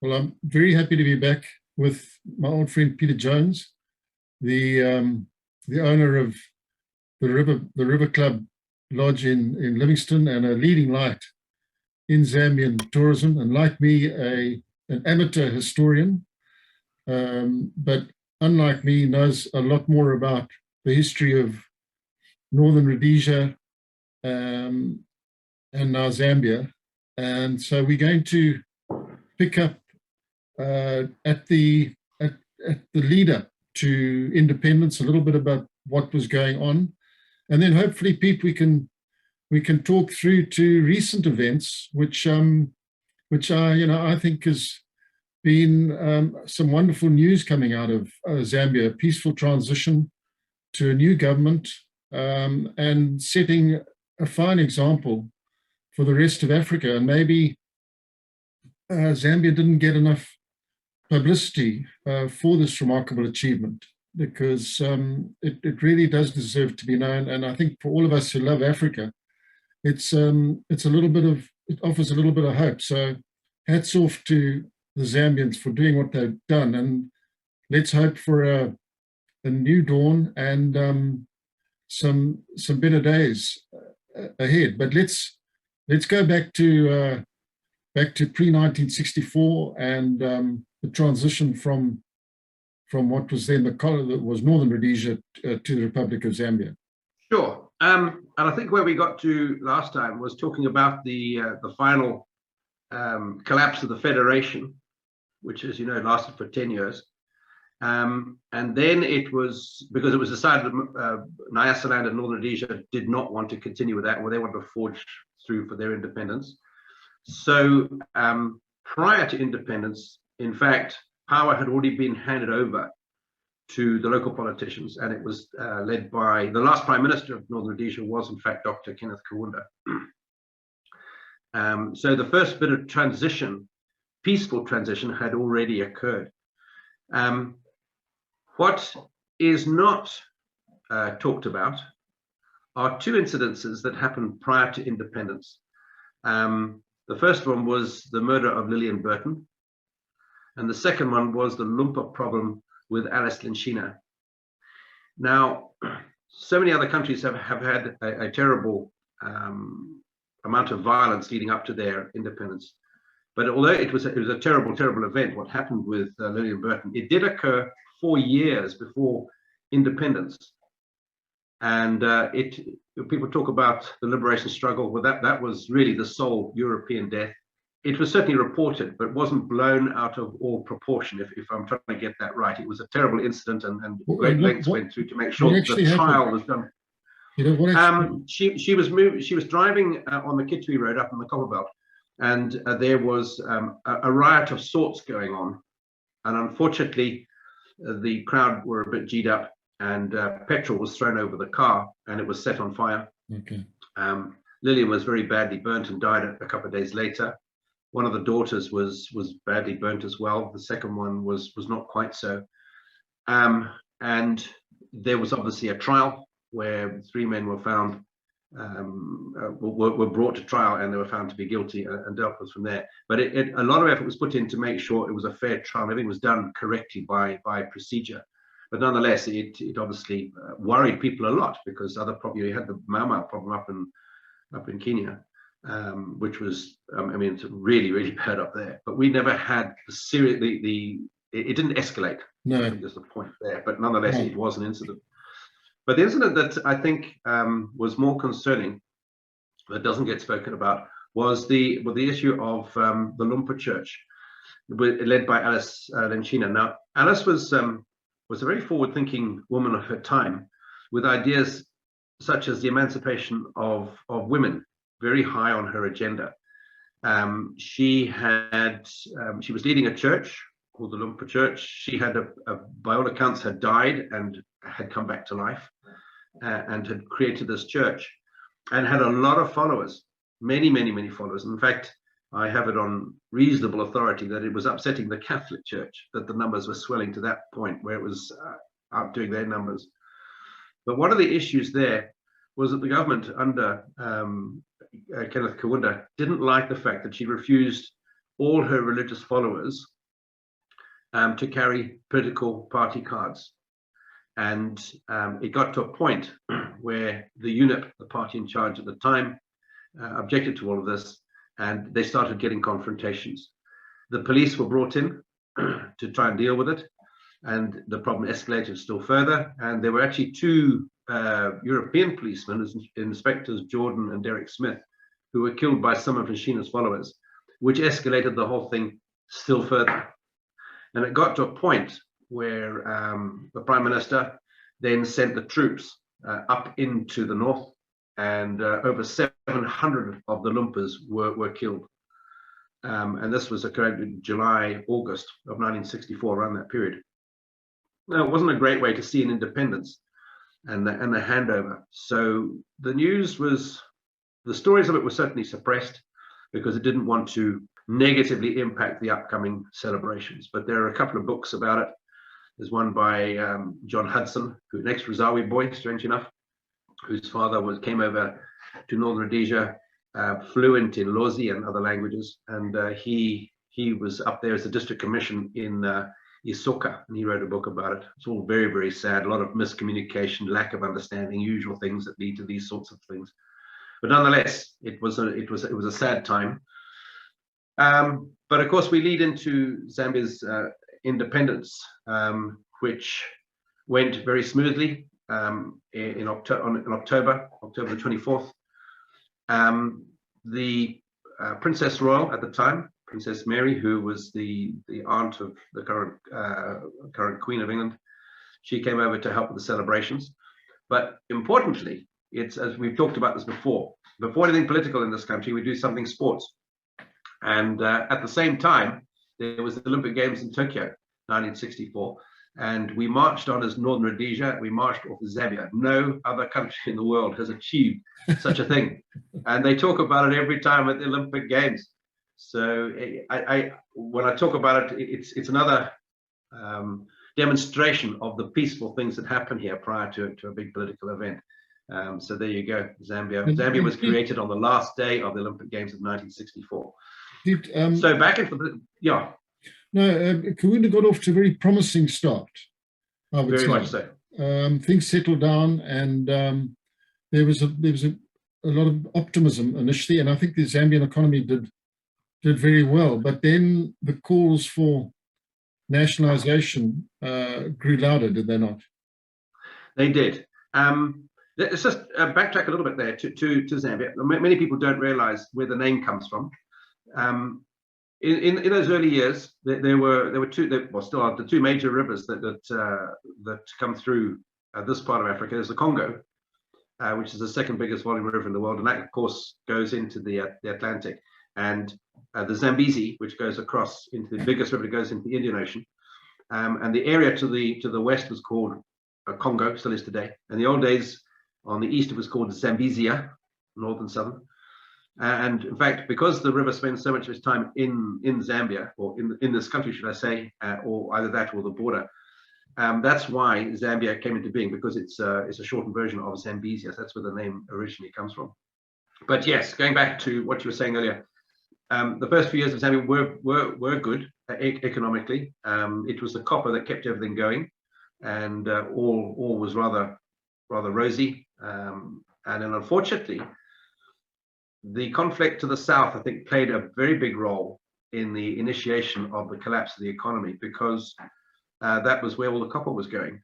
Well, I'm very happy to be back with my old friend Peter Jones, the owner of the River Club Lodge in Livingston and a leading light in Zambian tourism, and like me, an amateur historian, but unlike me, knows a lot more about the history of Northern Rhodesia and now Zambia. And so we're going to pick up at the lead up to independence, a little bit about what was going on, and then hopefully, Pete, we can talk through to recent events, which I think has been some wonderful news coming out of Zambia, a peaceful transition to a new government, and setting a fine example for the rest of Africa. And maybe Zambia didn't get enough publicity for this remarkable achievement, because it really does deserve to be known. And I think for all of us who love Africa, it offers a little bit of hope. So hats off to the Zambians for doing what they've done, and let's hope for a new dawn and some better days ahead. But let's go back to pre-1964 and the transition from what was then that was Northern Rhodesia to the Republic of Zambia. Sure, and I think where we got to last time was talking about the final collapse of the federation, which, as you know, lasted for 10 years. And then it was, because it was decided that Nyasaland and Northern Rhodesia did not want to continue with that, or they wanted to forge through for their independence. So prior to independence, in fact, power had already been handed over to the local politicians, and it was led by the last Prime Minister of Northern Rhodesia was, in fact, Dr. Kenneth Kaunda. So the first bit of transition, peaceful transition, had already occurred. What is not talked about are two incidences that happened prior to independence. The first one was the murder of Lillian Burton, and the second one was the Lumpa problem with Alice Lenshina. Now, so many other countries have had a terrible amount of violence leading up to their independence. But although it was a terrible, terrible event, what happened with Lillian Burton, it did occur 4 years before independence. And people talk about the liberation struggle. Well, that was really the sole European death. It was certainly reported, but wasn't blown out of all proportion, if I'm trying to get that right. It was a terrible incident, and great lengths went through to make sure that the trial was done. She was driving on the Kitui Road up in the Copperbelt, and there was a riot of sorts going on. And unfortunately, the crowd were a bit G'd up, and petrol was thrown over the car, and it was set on fire. Okay. Lillian was very badly burnt and died a couple of days later. One of the daughters was badly burnt as well. The second one was not quite so. And there was obviously a trial where 3 men were found, were brought to trial, and they were found to be guilty and dealt with from there. But a lot of effort was put in to make sure it was a fair trial. Everything was done correctly by procedure. But nonetheless, it obviously worried people a lot, because you had the Mau Mau problem up in Kenya, which was, it's really, really bad up there. But we never had it didn't escalate. No. I think that's the point there. But nonetheless, it was an incident. But the incident that I think was more concerning, that doesn't get spoken about, was the issue of the Lumpa Church, led by Alice Lenshina. Now, Alice was a very forward-thinking woman of her time, with ideas such as the emancipation of women very high on her agenda. She was leading a church called the Lumpa Church. She had, by all accounts, had died and had come back to life, and had created this church, and had a lot of followers, many, many, many followers. In fact, I have it on reasonable authority that it was upsetting the Catholic Church that the numbers were swelling to that point where it was outdoing their numbers. But one of the issues there was that the government under Kenneth Kaunda didn't like the fact that she refused all her religious followers to carry political party cards. And it got to a point where the UNIP, the party in charge at the time, objected to all of this, and they started getting confrontations. The police were brought in to try and deal with it, and the problem escalated still further. And there were actually two European policemen, Inspectors Jordan and Derek Smith, who were killed by some of Nshina's followers, which escalated the whole thing still further. And it got to a point where the Prime Minister then sent the troops up into the north, and over 700 of the Lumpas were killed. And this was occurring in July, August of 1964, around that period. Now, it wasn't a great way to see an independence and the handover. So the news was, the stories of it were certainly suppressed because it didn't want to negatively impact the upcoming celebrations. But there are a couple of books about it. There's one by John Hudson, who's an ex-Razawi boy, strange enough, whose father came over to Northern Rhodesia, fluent in Lozi and other languages, and he was up there as a district commission in Isoka, and he wrote a book about it. It's all very, very sad. A lot of miscommunication, lack of understanding, usual things that lead to these sorts of things. But nonetheless, it was a sad time. But of course, we lead into Zambia's independence, which went very smoothly in October the 24th. The Princess Royal at the time, Princess Mary, who was the aunt of the current Queen of England, she came over to help with the celebrations. But importantly, it's, as we've talked about this before anything political in this country, we do something sports. And at the same time, there was the Olympic Games in Tokyo, 1964, and we marched on as Northern Rhodesia. We marched off Zambia. No other country in the world has achieved such a thing, and they talk about it every time at the Olympic Games. So when I talk about it, it's another demonstration of the peaceful things that happen here prior to a big political event. So there you go, Zambia. Zambia was created on the last day of the Olympic Games of 1964. So back into the, yeah. No, Kaunda got off to a very promising start, I would say. Very much so. Things settled down, and there was a lot of optimism initially, and I think the Zambian economy did very well. But then the calls for nationalization grew louder, did they not? They did. Let's just backtrack a little bit there to Zambia. Many people don't realize where the name comes from. In those early years, there were two, well, still are the two major rivers that come through this part of Africa. There's the Congo, which is the second biggest volume river in the world, and that, of course, goes into the Atlantic, and the Zambezi, which goes across into the biggest river that goes into the Indian Ocean, and the area to the west was called Congo, still is today. In the old days, on the east, it was called Zambezia, north and southern. And in fact, because the river spends so much of its time in Zambia, or in this country, should I say, or either that or the border, that's why Zambia came into being, because it's a shortened version of Zambezia. So that's where the name originally comes from. But yes, going back to what you were saying earlier, the first few years of Zambia were good economically. It was the copper that kept everything going, and all was rather rosy. And then, unfortunately, the conflict to the south, I think, played a very big role in the initiation of the collapse of the economy, because that was where all the copper was going.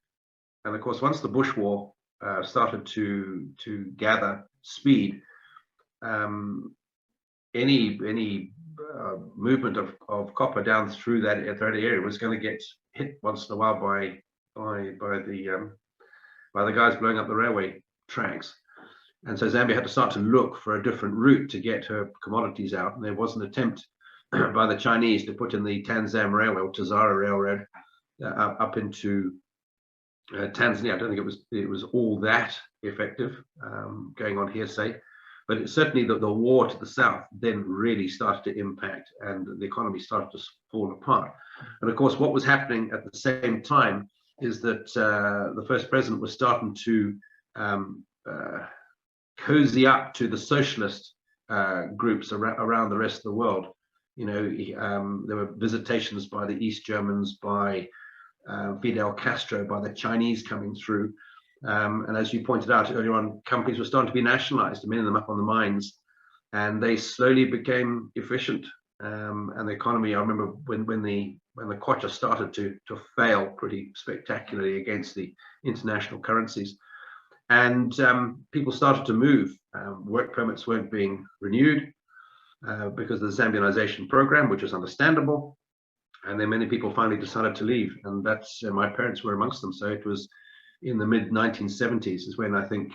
And of course, once the Bush War started to gather speed, any movement of copper down through that area was going to get hit once in a while by the guys blowing up the railway tracks. And so Zambia had to start to look for a different route to get her commodities out. And there was an attempt by the Chinese to put in the Tanzam Railway, or Tazara Railroad, up into Tanzania. I don't think it was all that effective, going on hearsay. But it, certainly the war to the south then really started to impact, and the economy started to fall apart. And of course, what was happening at the same time is that the first president was starting to cozy up to the socialist groups around the rest of the world. You know, there were visitations by the East Germans, by Fidel Castro, by the Chinese coming through. And as you pointed out earlier on, companies were starting to be nationalized, many of them up on the mines, and they slowly became efficient. And the economy, I remember when the kwacha started to fail pretty spectacularly against the international currencies, and people started to move. Work permits weren't being renewed because of the Zambianization program, which was understandable. And then many people finally decided to leave, and that's my parents were amongst them. So it was in the mid 1970s is when I think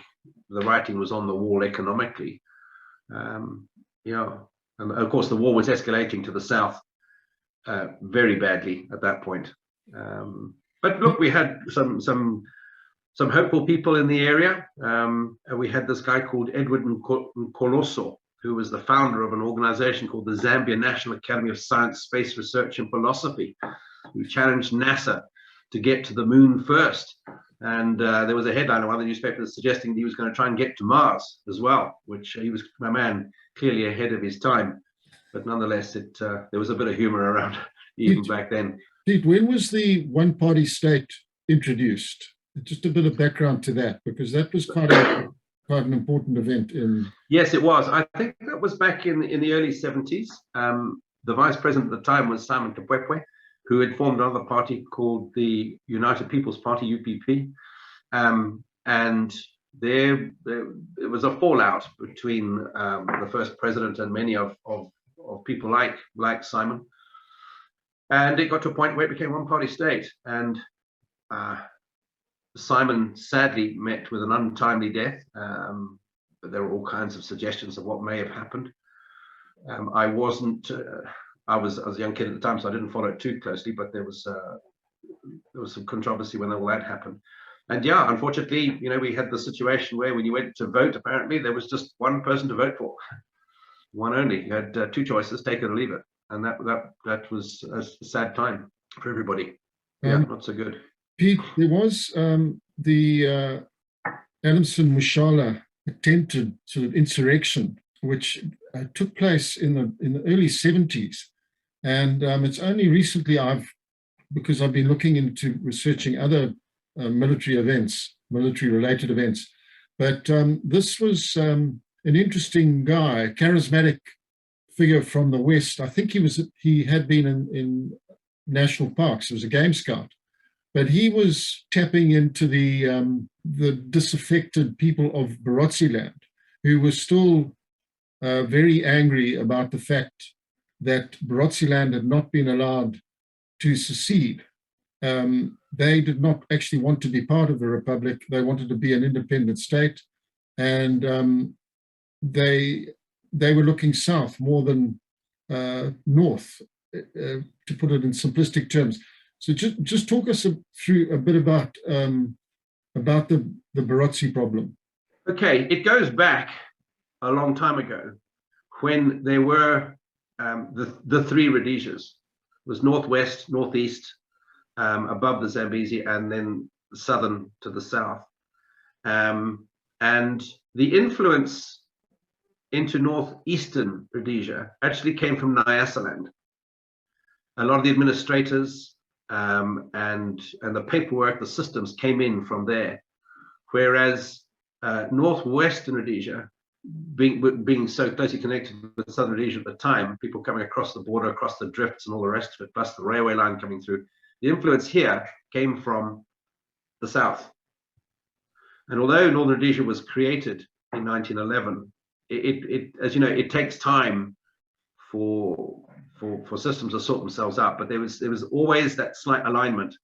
the writing was on the wall economically. Yeah, and of course the war was escalating to the south very badly at that point. But look, we had some hopeful people in the area. We had this guy called Edward Nkoloso, who was the founder of an organization called the Zambia National Academy of Science, Space Research and Philosophy, who challenged NASA to get to the moon first. And there was a headline in one of the newspapers suggesting that he was going to try and get to Mars as well, which he was, my man, clearly ahead of his time. But nonetheless, there was a bit of humor around even back then. Pete, when was the one-party state introduced? Just a bit of background to that, because that was quite an important event in... Yes, it was. I think that was back in the early 70s. The vice president at the time was Simon Kapwepwe, who had formed another party called the United People's Party, UPP. And there it was a fallout between the first president and many of people like Simon. And it got to a point where it became one-party state. And Simon sadly met with an untimely death. But there were all kinds of suggestions of what may have happened. I wasn't, I was a young kid at the time, so I didn't follow it too closely, but there was some controversy when all that happened. And yeah, unfortunately, you know, we had the situation where when you went to vote, apparently there was just one person to vote for, one only. You had two choices, take it or leave it. And that was a sad time for everybody. Yeah, not so good. Pete, there was the Adamson Mushala attempted sort of insurrection, which took place in the early 70s. And it's only recently because I've been looking into researching other military-related events. But this was an interesting guy, charismatic figure from the West. I think he had been in national parks. He was a game scout. But he was tapping into the disaffected people of Barotseland, who were still very angry about the fact that Barotseland had not been allowed to secede. They did not actually want to be part of the Republic. They wanted to be an independent state. And they were looking south more than north, to put it in simplistic terms. So just talk us through a bit about the Barotse problem. Okay, it goes back a long time ago when there were the three Rhodesias. It was northwest, northeast, above the Zambezi, and then southern to the south. And the influence into northeastern Rhodesia actually came from Nyasaland. A lot of the administrators and the paperwork, the systems came in from there, whereas northwestern Rhodesia, being so closely connected with southern Rhodesia at the time, people coming across the border, across the drifts and all the rest of it, plus the railway line coming through, the influence here came from the south. And although Northern Rhodesia was created in 1911, it as you know, it takes time for systems to sort themselves out, but there was always that slight alignment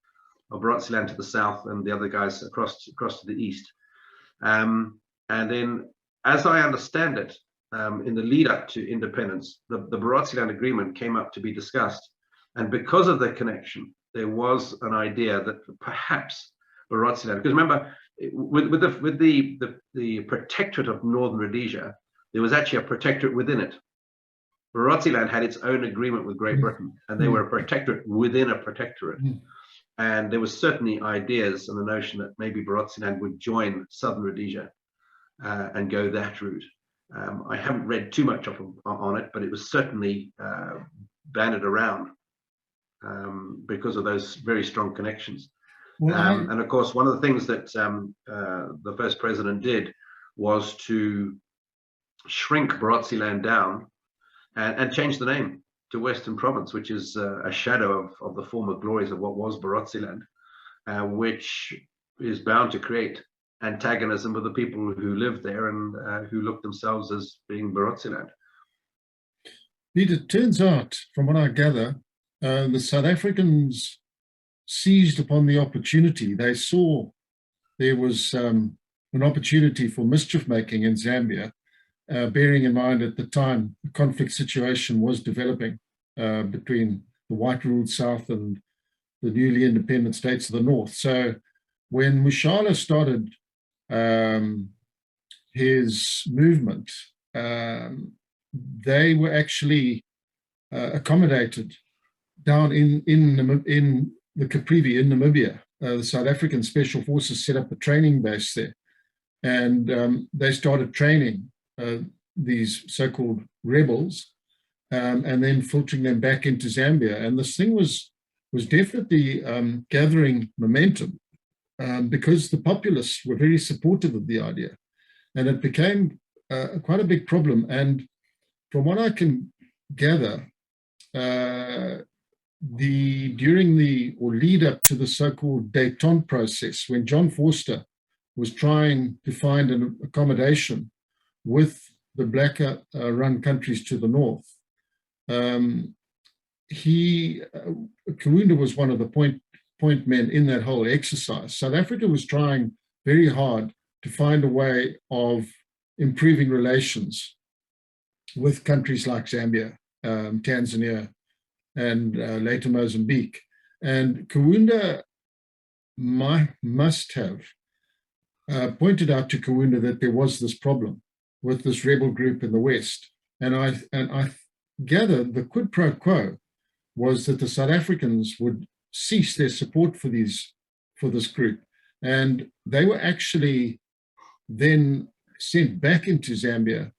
of Barotseland to the south and the other guys across to the east. And then, as I understand it, in the lead up to independence, the Barotseland Agreement came up to be discussed, and because of the connection, there was an idea that perhaps Barotseland, because remember, with the protectorate of Northern Rhodesia, there was actually a protectorate within it. Barotseland had its own agreement with Great Britain, and they were a protectorate within a protectorate. And there was certainly ideas and the notion that maybe Barotseland would join Southern Rhodesia and go that route. I haven't read too much on it, but it was certainly banded around because of those very strong connections. Well, and of course, one of the things that the first president did was to shrink Barotseland down and change the name to Western Province, which is a shadow of the former glories of what was Barotseland, which is bound to create antagonism with the people who lived there and who looked themselves as being Barotseland. Peter, it turns out, from what I gather, the South Africans seized upon the opportunity. They saw there was an opportunity for mischief making in Zambia, bearing in mind at the time the conflict situation was developing between the white-ruled South and the newly independent states of the North. So when Mushala started his movement, they were actually accommodated down in the Caprivi in Namibia. The South African Special Forces set up a training base there, and they started training these so-called rebels, and then filtering them back into Zambia. And this thing was definitely gathering momentum because the populists were very supportive of the idea, and it became quite a big problem. And from what I can gather, during the lead up to the so-called Dayton process, when John Vorster was trying to find an accommodation with the black run countries to the north, Kaunda was one of the point men in that whole exercise. South Africa was trying very hard to find a way of improving relations with countries like Zambia, Tanzania, and later Mozambique. And Kaunda must have pointed out to Kaunda that there was this problem with this rebel group in the West. And I gather the quid pro quo was that the South Africans would cease their support for this group. And they were actually then sent back into Zambia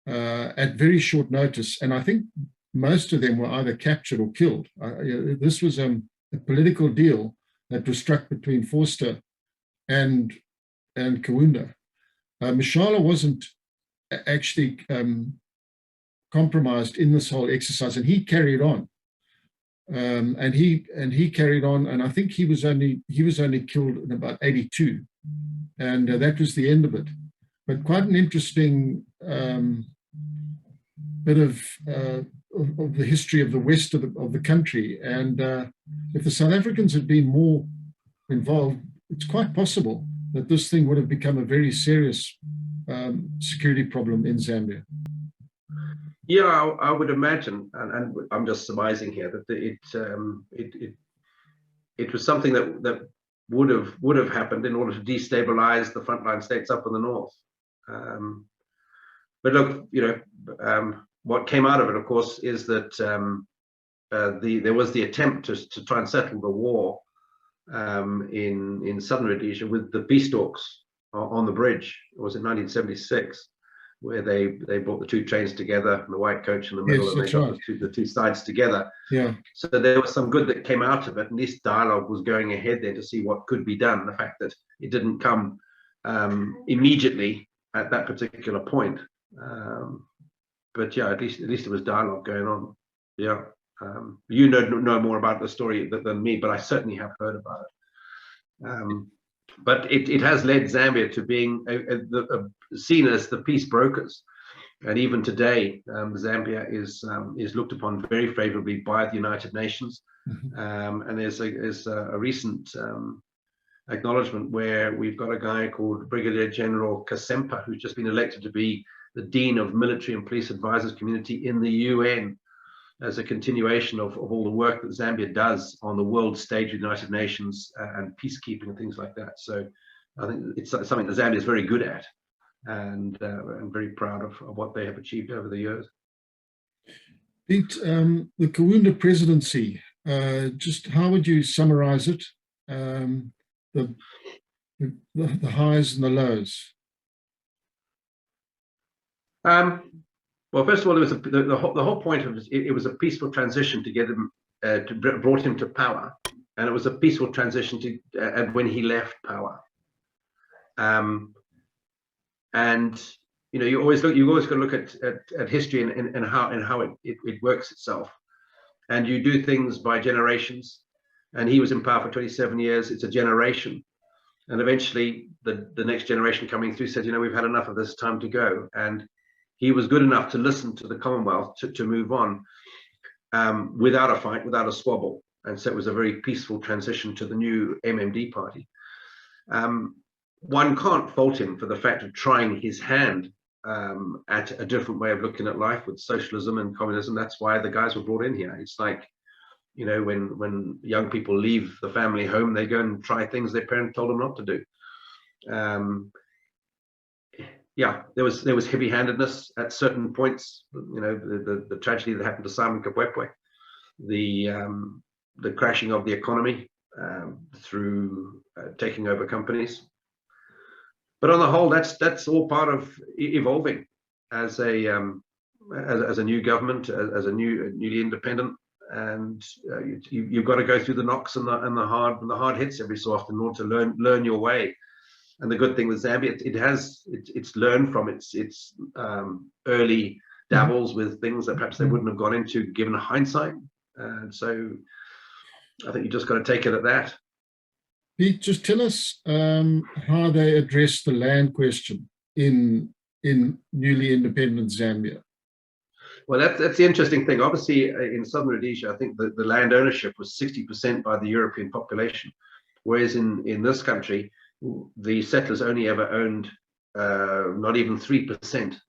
at very short notice. And I think most of them were either captured or killed. This was a political deal that was struck between Vorster and Kaunda. Mushala wasn't actually compromised in this whole exercise, and he carried on. And he carried on, and I think he was only killed in about 82, and that was the end of it. But quite an interesting bit of the history of the west of the country. And if the South Africans had been more involved, it's quite possible that this thing would have become a very serious security problem in Zambia. Yeah, I would imagine, and I'm just surmising here that it was something that would have happened in order to destabilize the frontline states up in the north. But look, what came out of it, of course, is that there was the attempt to try and settle the war in Southern Rhodesia with the peace talks on the bridge. It was in 1976. Where they brought the two trains together, and the white coach in the middle, and they got the two sides together. Yeah. So there was some good that came out of it, and this dialogue was going ahead there to see what could be done. The fact that it didn't come immediately at that particular point, but yeah, at least there was dialogue going on. Yeah, you know more about the story than me, but I certainly have heard about it. But it has led Zambia to being seen as the peace brokers, and even today, Zambia is looked upon very favorably by the United Nations. Mm-hmm. And there's a recent acknowledgement where we've got a guy called Brigadier General Kasempa, who's just been elected to be the Dean of Military and Police Advisors Community in the UN, as a continuation of all the work that Zambia does on the world stage of the United Nations and peacekeeping and things like that. So I think it's something that Zambia is very good at, and I'm very proud of what they have achieved over the years. Pete, the Kaunda presidency, just how would you summarize it? The highs and the lows. Well, first of all, the whole point of it was a peaceful transition to get him brought him to power, and it was a peaceful transition to when he left power. And you always got to look at history and how it works itself, and you do things by generations. And he was in power for 27 years. It's a generation, and eventually the next generation coming through said, we've had enough of this, time to go. And he was good enough to listen to the Commonwealth to move on without a fight, without a squabble. And so it was a very peaceful transition to the new MMD party. One can't fault him for the fact of trying his hand at a different way of looking at life with socialism and communism. That's why the guys were brought in here. It's like, when young people leave the family home, they go and try things their parents told them not to do. Yeah, there was heavy-handedness at certain points. The tragedy that happened to Simon Kabwepwe, the crashing of the economy through taking over companies. But on the whole, that's all part of evolving as a new government, as a newly independent, and you've got to go through the knocks and the hard hits every so often in order to learn your way. And the good thing with Zambia, it's learned from its early dabbles with things that perhaps they wouldn't have gone into given hindsight. And so I think you just got to take it at that. Pete, just tell us how they address the land question in newly independent Zambia. Well, that's the interesting thing. Obviously, in Southern Rhodesia, I think the land ownership was 60% by the European population, whereas in this country, the settlers only ever owned not even 3%.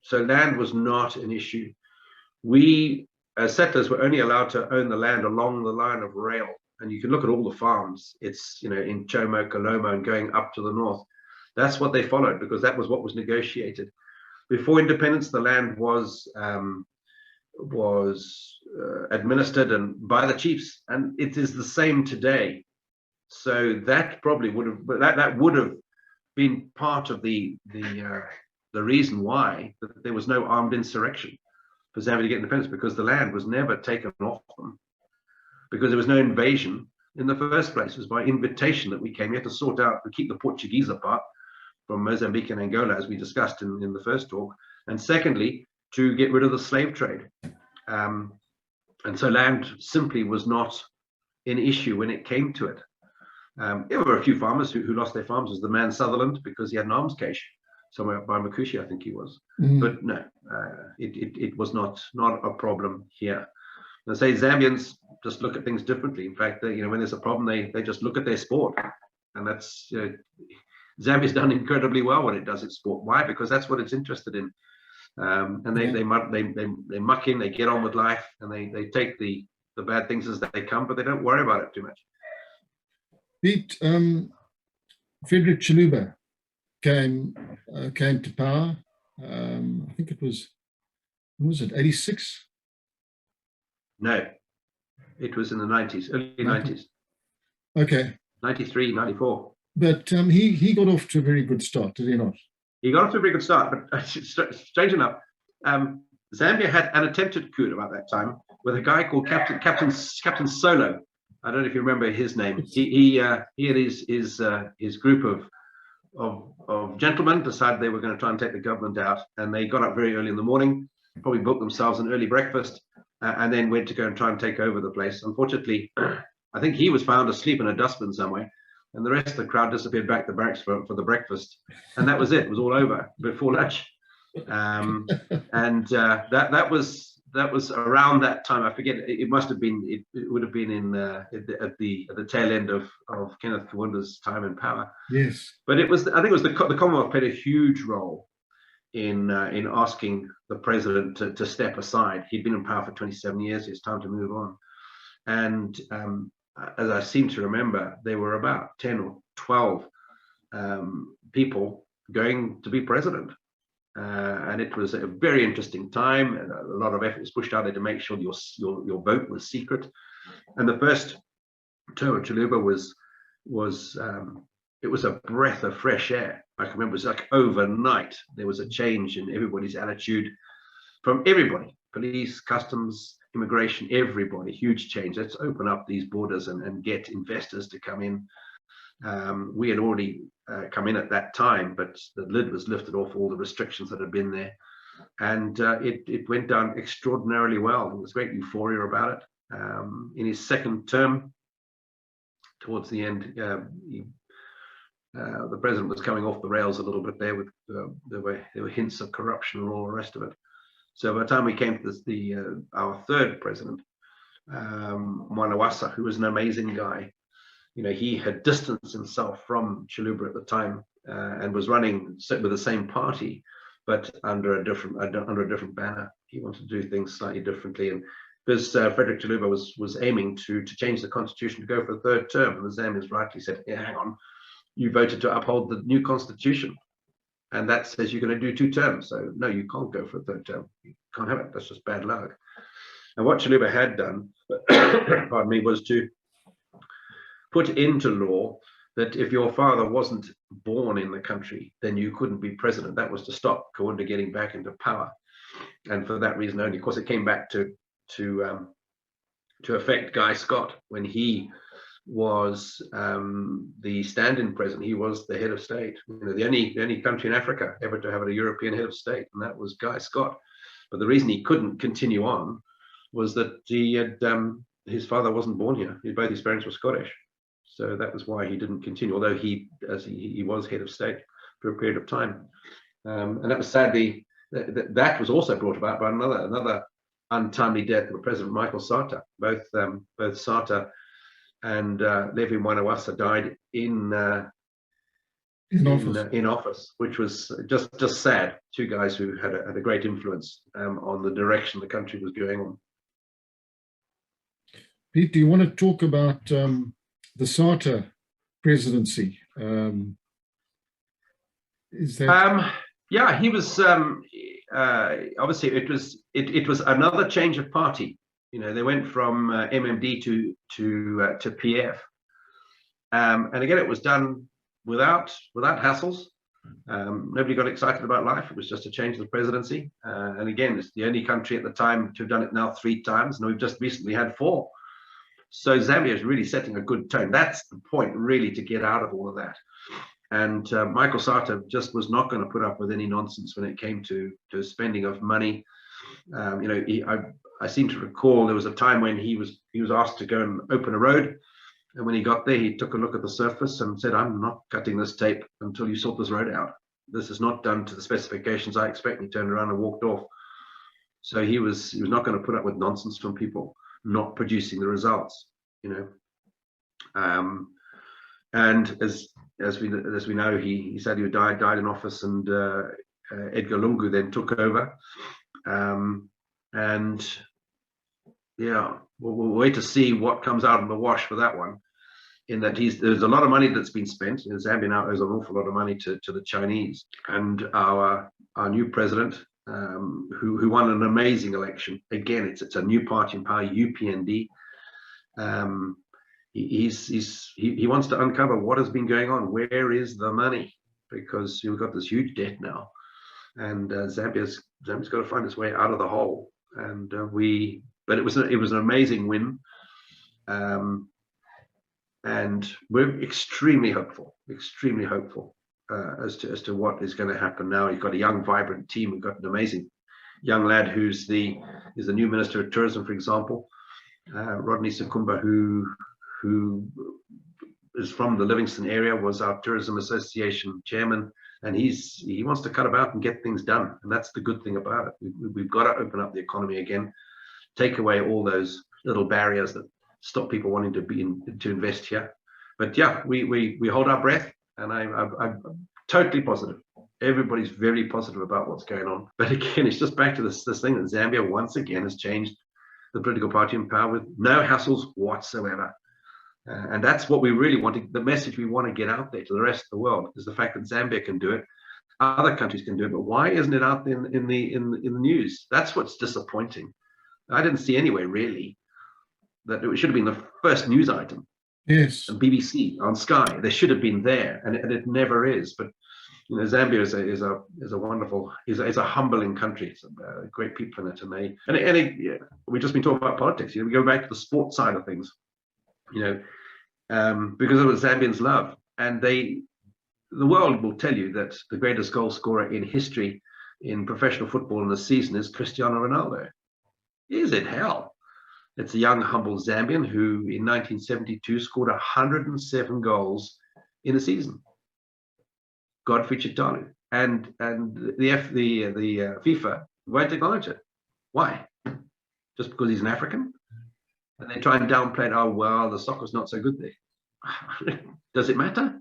So land was not an issue. We, as settlers, were only allowed to own the land along the line of rail. And you can look at all the farms. It's, in Chomo, Colombo, and going up to the north. That's what they followed, because that was what was negotiated. Before independence, the land was administered by the chiefs, and it is the same today. So that probably would have been part of the reason why there was no armed insurrection for Zambia to get independence, because the land was never taken off them, because there was no invasion in the first place. It was by invitation that we came. We had to keep the Portuguese apart from Mozambique and Angola, as we discussed in the first talk, and secondly, to get rid of the slave trade. And so land simply was not an issue when it came to it. There were a few farmers who lost their farms. As the man Sutherland, because he had an alms cache somewhere by Makushi, I think he was. But no, it was not a problem here. And I say Zambians just look at things differently. In fact, when there's a problem, they just look at their sport, and that's Zambia's done incredibly well when it does its sport. Why? Because that's what it's interested in. And they muck in, they get on with life, and they take the bad things as they come, but they don't worry about it too much. Pete, Frederick Chiluba came to power. I think it was, when was it, 86? No, it was in the 90s, early 90s. Okay. 93, 94. But he got off to a very good start, did he not? He got off to a very good start, but strange enough, Zambia had an attempted coup about that time with a guy called Captain Solo. I don't know if you remember his name. He had his group of gentlemen decided they were going to try and take the government out, and they got up very early in the morning, probably booked themselves an early breakfast, and then went to go and try and take over the place. Unfortunately, I think he was found asleep in a dustbin somewhere, and the rest of the crowd disappeared back to the barracks for the breakfast, and that was it. It was all over before lunch. And that was around that time. I forget. It must have been. It would have been at the tail end of Kenneth Kawunda's time in power. Yes. But it was. I think it was the Commonwealth played a huge role in asking the president to step aside. He'd been in power for 27 years. It's time to move on. And as I seem to remember, there were about 10 or 12 people going to be president. And it was a very interesting time, and a lot of effort was pushed out there to make sure your vote was secret. And the first term of Chiluba was a breath of fresh air. I can remember it was like overnight, there was a change in everybody's attitude from everybody, police, customs, immigration, everybody, huge change. Let's open up these borders and get investors to come in. We had already come in at that time, but the lid was lifted off all the restrictions that had been there. And it went down extraordinarily well. There was great euphoria about it. In his second term, towards the end, the president was coming off the rails a little bit there. With there were hints of corruption and all the rest of it. So by the time we came to our third president, Mwanawasa, who was an amazing guy, he had distanced himself from Chiluba at the time and was running with the same party, but under a different banner. He wanted to do things slightly differently, and because Frederick Chiluba was aiming to change the constitution to go for a third term, and the Zambians rightly said, "Yeah, hang on, you voted to uphold the new constitution, and that says you're going to do 2 terms. So no, you can't go for a third term. You can't have it. That's just bad luck." And what Chiluba had done, pardon me, was to put into law that if your father wasn't born in the country, then you couldn't be president. That was to stop Kaunda getting back into power. And for that reason only, of course, it came back to affect Guy Scott when he was the stand-in president. He was the head of state. The only country in Africa ever to have a European head of state, and that was Guy Scott. But the reason he couldn't continue on was that his father wasn't born here. Both his parents were Scottish. So that was why he didn't continue, although he was head of state for a period of time. And that was sadly, that was also brought about by another untimely death of President Michael Sata. Both Sata and Levi Mwanawasa died in office, which was just sad. 2 guys who had a great influence on the direction the country was going on. Pete, do you want to talk about the Sata presidency? Is that? Yeah, he was obviously it was another change of party. They went from MMD to PF, and again it was done without hassles. Nobody got excited about life. It was just a change of the presidency, and again, it's the only country at the time to have done it now 3 times, and we've just recently had 4. So Zambia is really setting a good tone. That's the point, really, to get out of all of that. And Michael Sata just was not going to put up with any nonsense when it came to spending of money. I seem to recall there was a time when he was asked to go and open a road, and when he got there, he took a look at the surface and said, "I'm not cutting this tape until you sort this road out. This is not done to the specifications I expect." And he turned around and walked off. So he was not going to put up with nonsense from people not producing the results, and as we know, he said he died in office, and Edgar Lungu then took over, and yeah, we'll wait to see what comes out in the wash for that one. In that there's a lot of money that's been spent. Zambia now owes an awful lot of money to the Chinese, and our new president, who won an amazing election. Again, it's a new party in power, UPND. He wants to uncover what has been going on. Where is the money? Because you've got this huge debt now, and Zambia's got to find its way out of the hole. And but it was an amazing win, and we're extremely hopeful as to what is going to happen now. You've got a young, vibrant team. We've got an amazing young lad who's the new Minister of Tourism, for example, Rodney Sukumba, who is from the Livingston area, was our Tourism Association chairman, and he wants to cut about and get things done. And that's the good thing about it. We've got to open up the economy again, take away all those little barriers that stop people wanting to invest here. But yeah, we hold our breath, and I'm totally positive. Everybody's very positive about what's going on. But again, it's just back to this thing that Zambia once again has changed the political party in power with no hassles whatsoever. And that's what we really want. The message we want to get out there to the rest of the world is the fact that Zambia can do it, other countries can do it, but why isn't it out there in the news? That's what's disappointing. I didn't see anywhere really that it should have been the first news item. Yes. On BBC, on Sky, they should have been there, and it never is. But you know, Zambia is a wonderful, is a humbling country. It's great people in it, and yeah, we've just been talking about politics. You know, we go back to the sports side of things, you know, because of what Zambians love, and the world will tell you that the greatest goal scorer in history in professional football in the season is Cristiano Ronaldo. Is it hell? It's a young, humble Zambian who in 1972 scored 107 goals in a season. Godfrey Chitalu. And the FIFA won't acknowledge it. Why? Just because he's an African? And they try and downplay it. Oh, well, the soccer's not so good there. Does it matter?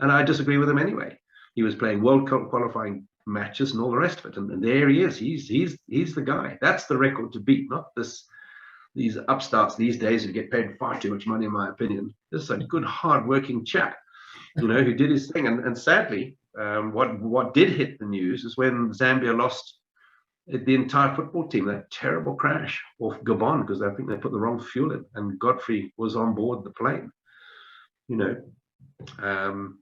And I disagree with him anyway. He was playing World Cup qualifying matches and all the rest of it. And there he is. He's the guy. That's the record to beat, not these upstarts these days who get paid far too much money, in my opinion. This is a good, hard-working chap, you know, who did his thing. And sadly, what did hit the news is when Zambia lost the entire football team, that terrible crash off Gabon, because I think they put the wrong fuel in, and Godfrey was on board the plane. You know,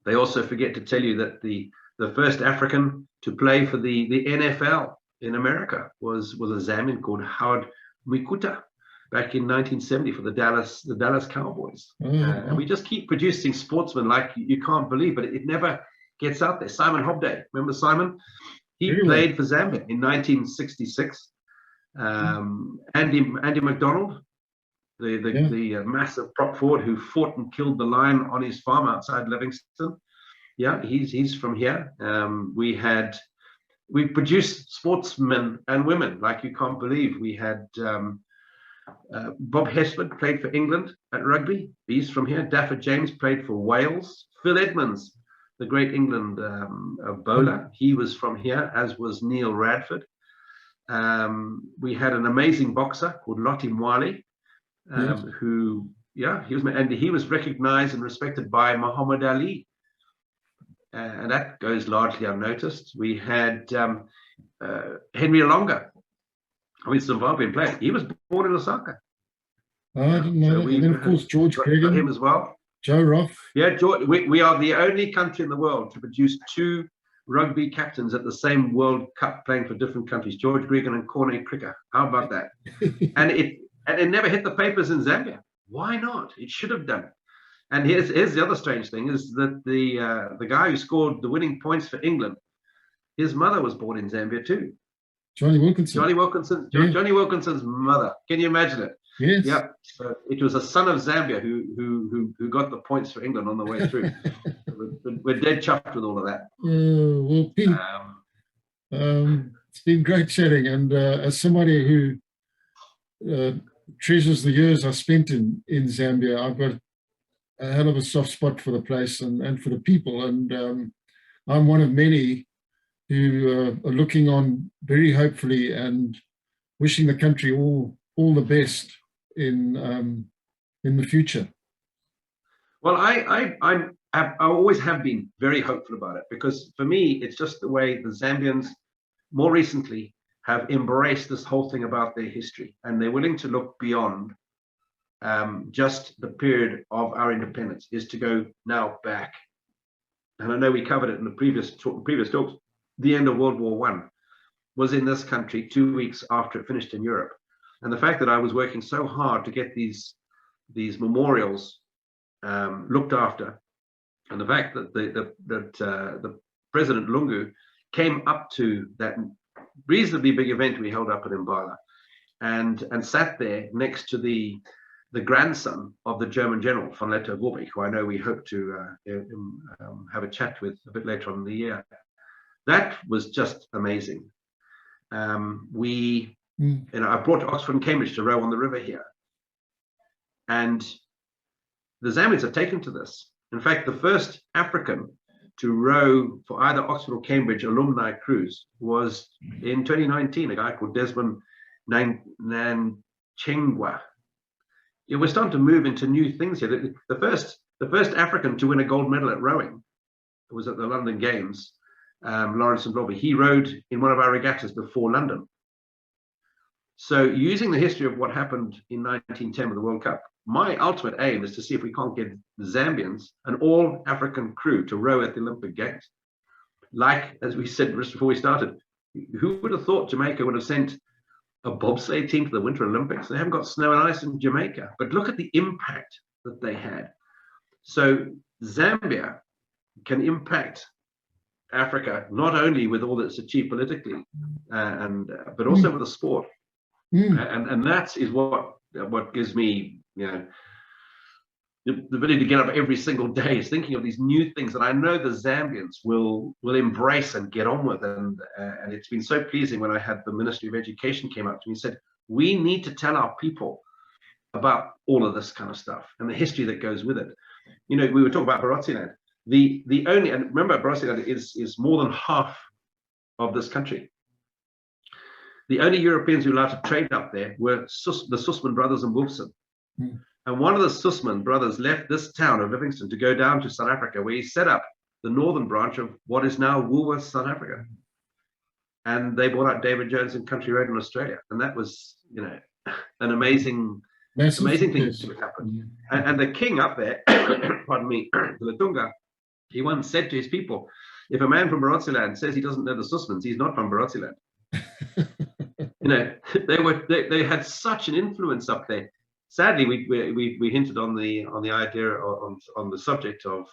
they also forget to tell you that the first African to play for the NFL in America was a Zambian called Howard Mwikuta back in 1970 for the Dallas Cowboys. And we just keep producing sportsmen like you can't believe, but it never gets out there. Simon Hobday, remember Simon? He played for Zambia in 1966. Andy McDonald, the massive prop forward who fought and killed the lion on his farm outside Livingston. Yeah, he's from here. We produced sportsmen and women like you can't believe. We had Bob Hesford played for England at rugby. He's from here. Daffer James played for Wales. Phil Edmonds, the great England bowler, he was from here, as was Neil Radford. We had an amazing boxer called Lottie Mwali, who, yeah, he was recognized and respected by Muhammad Ali. And that goes largely unnoticed. We had Henry Alonga, I mean, Zimbabwean player. He was born in Osaka. Oh, I didn't know that. And then, of course, George Gregan. Him as well. Joe Roth. Yeah, we are the only country in the world to produce two rugby captains at the same World Cup playing for different countries, George Gregan and Corne Krika. How about that? and it never hit the papers in Zambia. Why not? It should have done. And here's the other strange thing is that the guy who scored the winning points for England, his mother was born in Zambia too. Johnny Wilkinson. Johnny Wilkinson's mother. Can you imagine it? Yes. Yeah. So it was a son of Zambia who got the points for England on the way through. We're dead chuffed with all of that. Well, Pete, it's been great chatting, and as somebody who treasures the years I spent in Zambia, I've got a hell of a soft spot for the place and for the people, and I'm one of many who are looking on very hopefully and wishing the country all the best in the future. Well, I always have been very hopeful about it, because for me, it's just the way the Zambians more recently have embraced this whole thing about their history, and they're willing to look beyond just the period of our independence, is to go now back. And I know we covered it in the previous talks. The end of World War I was in this country 2 weeks after it finished in Europe. And the fact that I was working so hard to get these memorials looked after, and the fact that the President Lungu came up to that reasonably big event we held up at Mbala and sat there next to the grandson of the German general, von Lettow-Vorbeck, who I know we hope to have a chat with a bit later on in the year. That was just amazing. I brought Oxford and Cambridge to row on the river here. And the Zambians have taken to this. In fact, the first African to row for either Oxford or Cambridge alumni cruise was in 2019, a guy called Desmond Nanchengwa. We're starting to move into new things here. The first African to win a gold medal at rowing was at the London Games. Lawrence and Robbie, he rowed in one of our regattas before London. So using the history of what happened in 1910 with the World Cup, my ultimate aim is to see if we can't get the Zambians, an all-African crew, to row at the Olympic Games. like, as we said just before we started, who would have thought Jamaica would have sent a bobsleigh team to the Winter Olympics? They haven't got snow and ice in Jamaica, but look at the impact that they had. So Zambia can impact Africa not only with all that's achieved politically, but also with the sport, and that is what gives me, the ability to get up every single day, is thinking of these new things that I know the Zambians will embrace and get on with. And it's been so pleasing when I had the Ministry of Education came up to me and said, we need to tell our people about all of this kind of stuff and the history that goes with it. We were talking about Barotseland. The only, and remember, Barotseland is more than half of this country. The only Europeans who were allowed to trade up there were the Sussman brothers and Wolfson. And one of the Sussman brothers left this town of Livingstone to go down to South Africa, where he set up the northern branch of what is now Woolworths South Africa. And they bought out David Jones and Country Road in Australia. And that was, an amazing thing to happen. And the king up there, pardon me, the Lutunga, he once said to his people, if a man from Barotseland says he doesn't know the Sussmans, he's not from Barotseland. They had such an influence up there. Sadly, we hinted on the idea on the subject of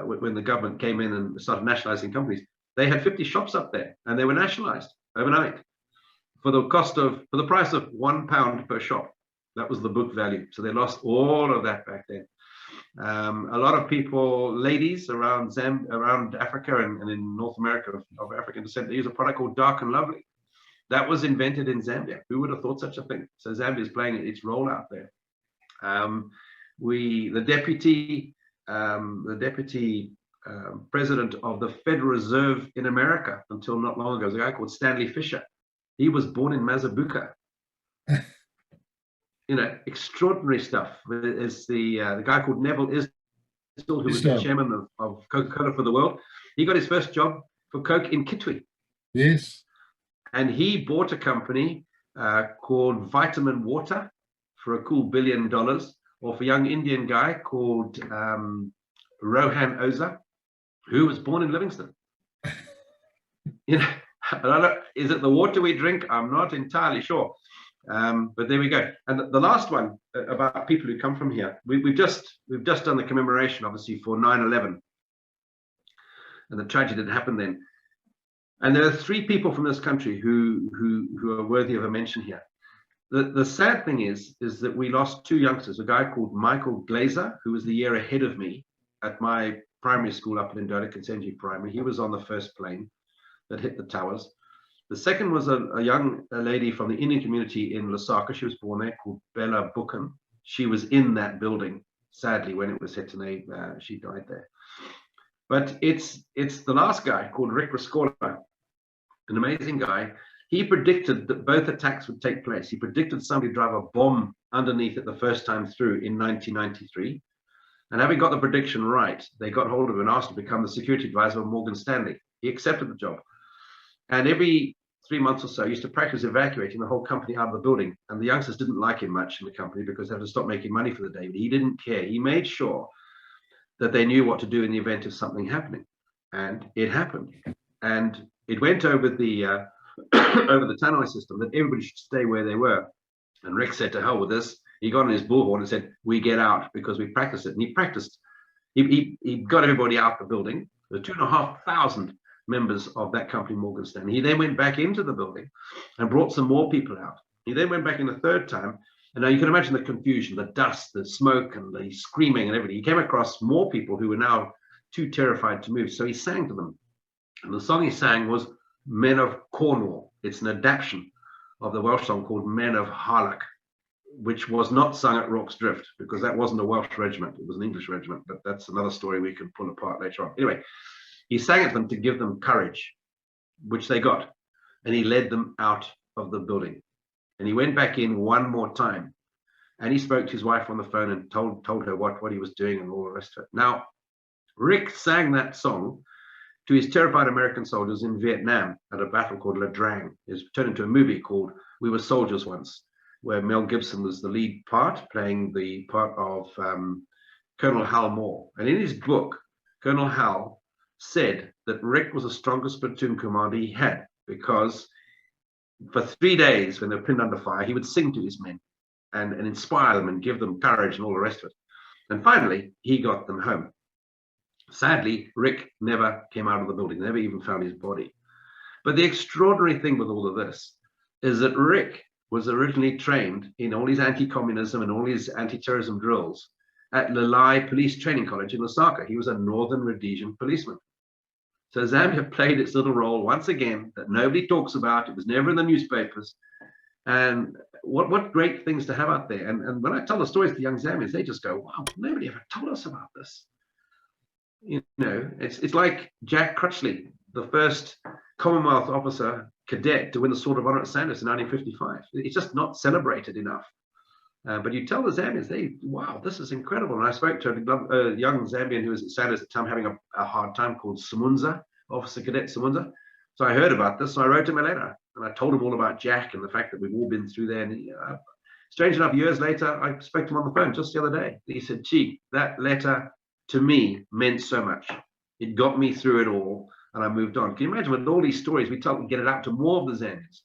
when the government came in and started nationalizing companies. They had 50 shops up there, and they were nationalized overnight for the price of £1 per shop. That was the book value. So they lost all of that back then. A lot of people, ladies around Africa and in North America of African descent, they use a product called Dark and Lovely. That was invented in Zambia. Who would have thought such a thing? So Zambia is playing its role out there. The deputy president of the Federal Reserve in America until not long ago was a guy called Stanley Fisher. He was born in Mazabuka. Extraordinary stuff. Is the guy called Neville Isdell, who was the chairman of Coca-Cola for the world. He got his first job for Coke in Kitwe. Yes. And he bought a company called Vitamin Water for a cool $1 billion, or for a young Indian guy called Rohan Oza, who was born in Livingstone. Is it the water we drink? I'm not entirely sure. But there we go. And the last one about people who come from here, we've just done the commemoration, obviously, for 9/11 and the tragedy that happened then. And there are 3 people from this country who are worthy of a mention here. The sad thing is that we lost 2 youngsters, a guy called Michael Glazer, who was the year ahead of me at my primary school up in Ndola, Kinsenji Primary. He was on the first plane that hit the towers. The second was a young lady from the Indian community in Lusaka. She was born there, called Bella Buchan. She was in that building, sadly, when it was hit, and she died there. But it's the last guy called Rick Rascola, an amazing guy. He predicted that both attacks would take place. He predicted somebody would drive a bomb underneath it the first time through in 1993. And having got the prediction right, they got hold of him and asked him to become the security advisor of Morgan Stanley. He accepted the job. And every 3 months or so, he used to practice evacuating the whole company out of the building. And the youngsters didn't like him much in the company because they had to stop making money for the day. But he didn't care. He made sure that they knew what to do in the event of something happening. And it happened. And it went over the over the tannoy system that everybody should stay where they were. And Rick said, to hell with this. He got on his bullhorn and said, we get out, because we practiced it. And he practiced. He got everybody out the building. There were 2,500 members of that company, Morgan Stanley. He then went back into the building and brought some more people out. He then went back in the third time. And now you can imagine the confusion, the dust, the smoke, and the screaming and everything. He came across more people who were now too terrified to move. So he sang to them. And the song he sang was Men of Cornwall. It's an adaptation of the Welsh song called Men of Harlech, which was not sung at Rorke's Drift, because that wasn't a Welsh regiment. It was an English regiment. But that's another story we can pull apart later on. Anyway, he sang at them to give them courage, which they got. And he led them out of the building. And he went back in one more time. And he spoke to his wife on the phone and told her what he was doing and all the rest of it. Now, Rick sang that song to his terrified American soldiers in Vietnam at a battle called La Drang. It was turned into a movie called We Were Soldiers Once, where Mel Gibson was the lead part, playing the part of Colonel Hal Moore. And in his book, Colonel Hal said that Rick was the strongest platoon commander he had, because for 3 days when they were pinned under fire, he would sing to his men and inspire them and give them courage and all the rest of it. And finally, he got them home. Sadly, Rick never came out of the building, never even found his body. But the extraordinary thing with all of this is that Rick was originally trained in all his anti-communism and all his anti-terrorism drills at Lelai Police Training College in Lusaka. He was a Northern Rhodesian policeman. So Zambia played its little role once again that nobody talks about. It was never in the newspapers. And what great things to have out there. And when I tell the stories to young Zambians, they just go, wow, nobody ever told us about this. You know, it's like Jack Crutchley, the first Commonwealth officer cadet to win the Sword of Honor at Sandhurst in 1955. It's just not celebrated enough. But you tell the Zambians, wow, this is incredible. And I spoke to a young Zambian who was at Sandhurst at the time having a hard time, called Simunza, Officer Cadet Simunza. So I heard about this, so I wrote him a letter. And I told him all about Jack and the fact that we've all been through there. And strange enough, years later, I spoke to him on the phone just the other day. He said, gee, that letter to me meant so much. It got me through it all, and I moved on. Can you imagine with all these stories we tell and get it out to more of the Zambians?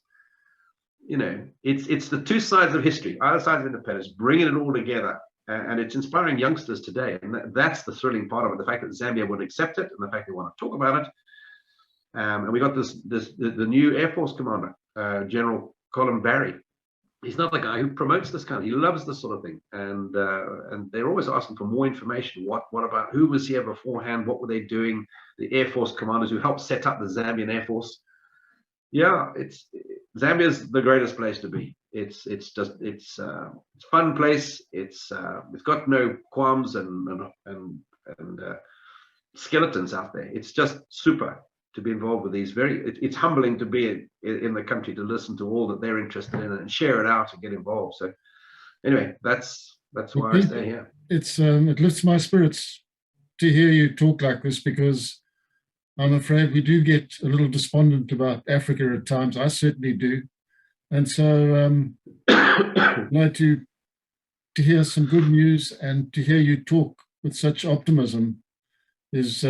You know, it's the two sides of history, either sides of independence, bringing it all together, and it's inspiring youngsters today. And that's the thrilling part of it, the fact that Zambia would accept it and the fact they want to talk about it. And we got the new Air Force commander, General Colin Barry. He's not the guy who promotes this kind of, he loves this sort of thing. And they're always asking for more information. What about, who was here beforehand? What were they doing? The Air Force commanders who helped set up the Zambian Air Force. Yeah, Zambia's the greatest place to be. It's a fun place. It's got no qualms and skeletons out there. It's just super to be involved with these. It's humbling to be in the country, to listen to all that they're interested in and share it out and get involved. So anyway, that's why I stay here. It lifts my spirits to hear you talk like this, because I'm afraid we do get a little despondent about Africa at times. I certainly do. And so to hear some good news and to hear you talk with such optimism is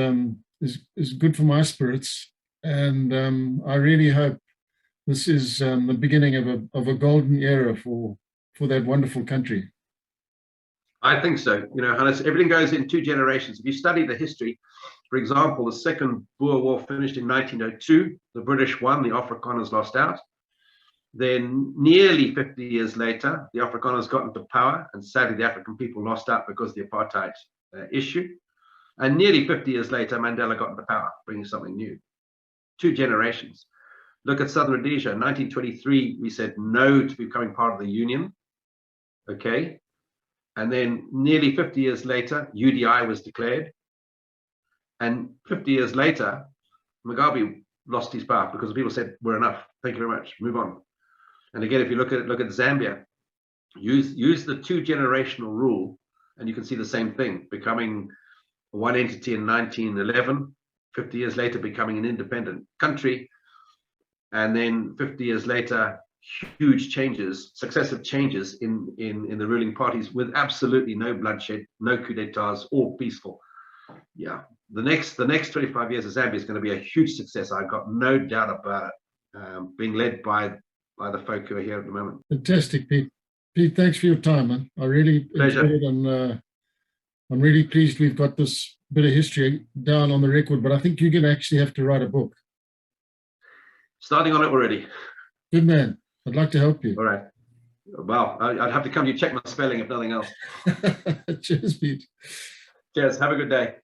good for my spirits. And I really hope this is the beginning of a golden era for that wonderful country. I think so. You know, Hannes, everything goes in 2 generations. If you study the history, for example, the Second Boer War finished in 1902. The British won, the Afrikaners lost out. Then nearly 50 years later, the Afrikaners got into power, and sadly the African people lost out because of the apartheid issue. And nearly 50 years later, Mandela got into power, bringing something new. 2 generations. Look at Southern Rhodesia. In 1923, we said no to becoming part of the Union. Okay. And then nearly 50 years later, UDI was declared. And 50 years later, Mugabe lost his power because people said, we're enough. Thank you very much. Move on. And again, if you look at Zambia, use the 2 generational rule, and you can see the same thing, becoming one entity in 1911, 50 years later becoming an independent country, and then 50 years later, huge changes, successive changes in the ruling parties with absolutely no bloodshed, no coup d'etats, all peaceful. Yeah, the next 25 years of Zambia is going to be a huge success. I've got no doubt about it, being led by the folk who are here at the moment. Fantastic, Pete. Pete, thanks for your time, man. I really enjoyed it, and I'm really pleased we've got this bit of history down on the record, but I think you're going to actually have to write a book. Starting on it already. Good man. I'd like to help you. All right. Well, I'd have to come to you check my spelling if nothing else. Cheers, Pete. Cheers. Have a good day.